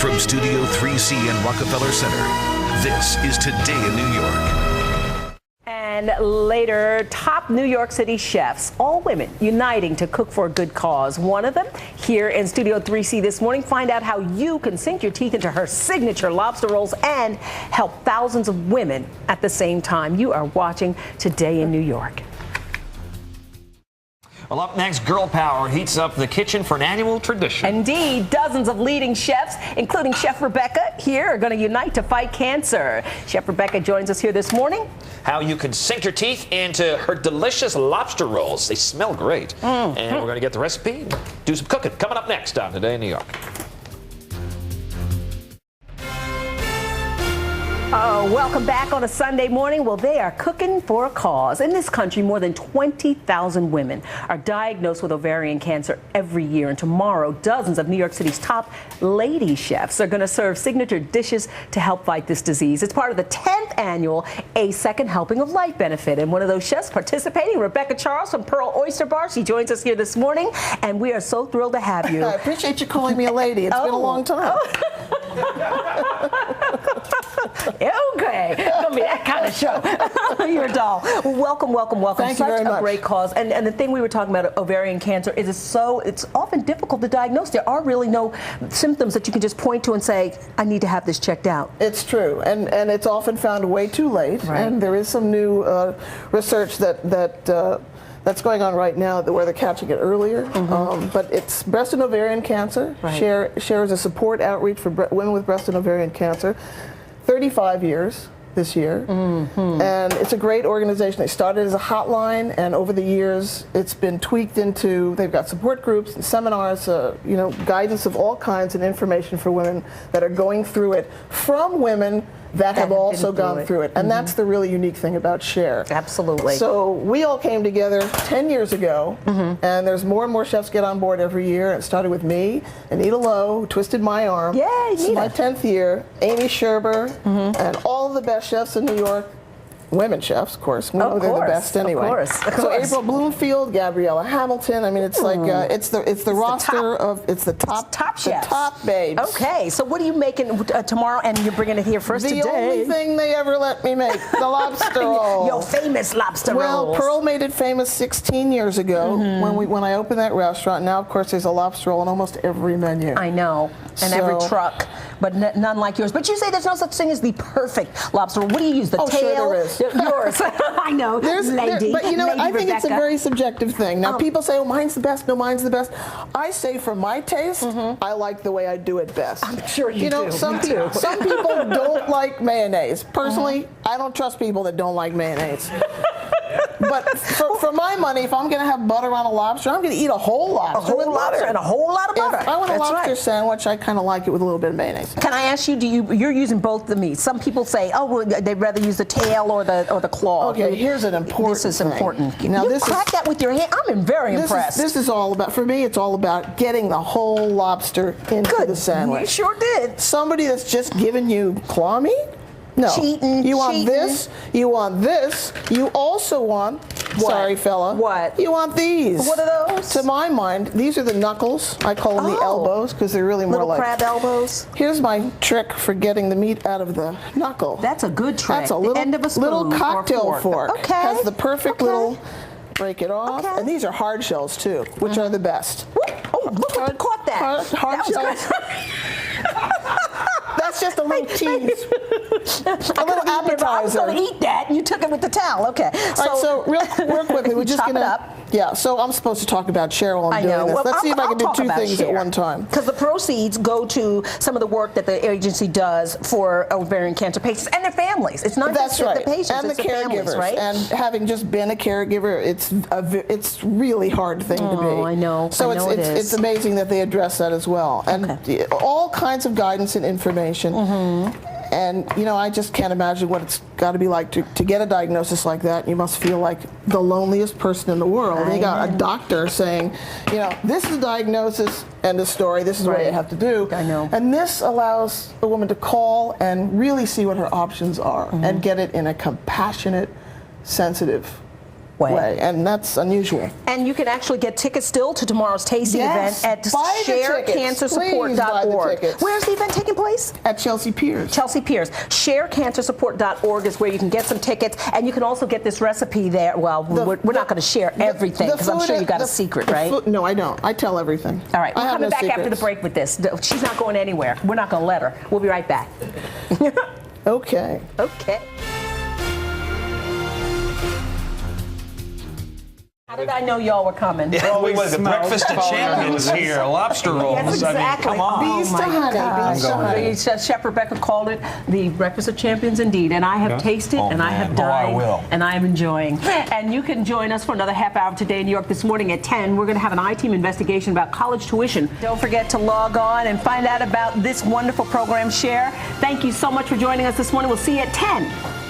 From Studio 3C in Rockefeller Center, this is Today in New York. And later, top New York City chefs, all women, uniting to cook for a good cause. One of them here in Studio 3C this morning. Find out how you can sink your teeth into her signature lobster rolls and help thousands of women at the same time. You are watching Today in New York. Well, up next, girl power heats up the kitchen for an annual tradition. Indeed, dozens of leading chefs, including Chef Rebecca here, are going to unite to fight cancer. Chef Rebecca joins us here this morning. How you can sink your teeth into her delicious lobster rolls. They smell great. And we're going to get the recipe and do some cooking. Coming up next on Today in New York. Oh, welcome back on a Sunday morning. Well, they are cooking for a cause. In this country, more than 20,000 women are diagnosed with ovarian cancer every year. And tomorrow, dozens of New York City's top lady chefs are going to serve signature dishes to help fight this disease. It's part of the 10th annual A Second Helping of Life benefit. And one of those chefs participating, Rebecca Charles from Pearl Oyster Bar. She joins us here this morning, and we are so thrilled to have you. I appreciate you calling me a lady. It's been a long time. Okay, it's gonna be that kind of show. You're a doll. Well, welcome, welcome, welcome. Thank you very much. Such a great cause. And the thing we were talking about, ovarian cancer, is it's often difficult to diagnose. There are really no symptoms that you can just point to and say, I need to have this checked out. It's true, and it's often found way too late. Right. And there is some new research that's going on right now where they're catching it earlier. But it's breast and ovarian cancer. Right. Share is a support outreach for women with breast and ovarian cancer. 35 years this year, and it's a great organization. They started as a hotline, and over the years it's been tweaked into, they've got support groups and seminars, guidance of all kinds and information for women that are going through it from women that have also gone through it. And that's the really unique thing about SHARE. Absolutely. So we all came together 10 years ago, and there's more and more chefs get on board every year. It started with me, Anita Lowe, who twisted my arm. Yay, This is my Anita. 10th year. Amy Sherber, and all of the best chefs in New York. Women chefs, of course. We know they're the best anyway. Of course. So April Bloomfield, Gabriella Hamilton. I mean, it's like it's the roster of the top chefs. The top babes. Okay, so what are you making tomorrow? And you're bringing it here first today. The only thing they ever let me make, the lobster roll. Your famous lobster Well, rolls. Pearl made it famous 16 years ago when I opened that restaurant. Now, of course, there's a lobster roll on almost every menu. I know, and every So- truck, but none like yours. But you say there's no such thing as the perfect lobster roll. What do you use? The Oh, tail? sure there is. Yours. I know, lady. But you know what? Lady I think it's a Rebecca. very subjective thing. Now, people say, oh, mine's the best. No, mine's the best. I say for my taste, I like the way I do it best. I'm sure you know, do. some Me too. some people don't like mayonnaise. Personally, I don't trust people that don't like mayonnaise. But for my money, if I'm going to have butter on a lobster, I'm going to eat a whole lobster. A whole with lobster butter. and a whole lot of butter. If I want a That's lobster right. sandwich, I kind of like it with a little bit of mayonnaise. Can I ask you? You're using both the meats? Some people say, oh, well, they'd rather use the tail or the claw. Okay, here's an important This is thing. important. Now, You this crack that with your hand. I'm very impressed. This is all about, for me, it's all about getting the whole lobster into the sandwich. You sure did. Somebody that's just giving you claw meat? No. Cheating. You want this. You want this. You also want, sorry fella. What? You want these. What are those? To my mind, these are the knuckles. I call them the elbows because they're really more Little like crab elbows. Here's my trick for getting the meat out of the knuckle. That's a good trick. That's a The little, end of a spoon little or cocktail fork. Okay. Has the perfect Okay. little, break it off. Okay. And these are hard shells too, which are the best. Oh, look what caught that. Hard That was shells. good. That's just a little tease. A little I was appetizer. going to eat that, and you took it with the towel. Okay. All right, so real quickly, we're just Chop going it up. Yeah, so I'm supposed to talk about SHARE while I'm I doing know. this. Well, Let's see if I I'll can do talk two about things SHARE. at one time. Because the proceeds go to some of the work that the agency does for ovarian cancer patients and their families. It's not That's just right. the patients, and it's the families, caregivers. right? And having just been a caregiver, it's really hard thing to be. Oh, I know. So I know it is. it's amazing that they address that as well. And all kinds of guidance and information. And, you know, I just can't imagine what it's got to be like to get a diagnosis like that. You must feel like the loneliest person in the world. And you got a doctor saying, you know, this is a diagnosis and a story. This is what you have to do. I know. And this allows a woman to call and really see what her options are and get it in a compassionate, sensitive way. And that's unusual. And you can actually get tickets still to tomorrow's tasting Yes, event at buy the tickets. Please buy the sharecancersupport.org. tickets. Where's the event taking place? At Chelsea Piers. Chelsea Piers. Sharecancersupport.org is where you can get some tickets, and you can also get this recipe there. Well, we're not going to share everything because I'm sure you got a secret, right? No, I don't. I tell everything. All right, we're coming back secrets. after the break with this. She's not going anywhere. We're not going to let her. We'll be right back. Okay. Okay. How did I know y'all were coming? Well, we were the breakfast of champions here, lobster rolls. Yes, exactly. I mean, come on. Bees to honey. Bees to honey. Chef Rebecca called it the breakfast of champions indeed, and I have tasted, and I have dined, and I am enjoying. And you can join us for another half hour today in New York this morning at 10. We're going to have an I-Team investigation about college tuition. Don't forget to log on and find out about this wonderful program, Share. Thank you so much for joining us this morning. We'll see you at 10.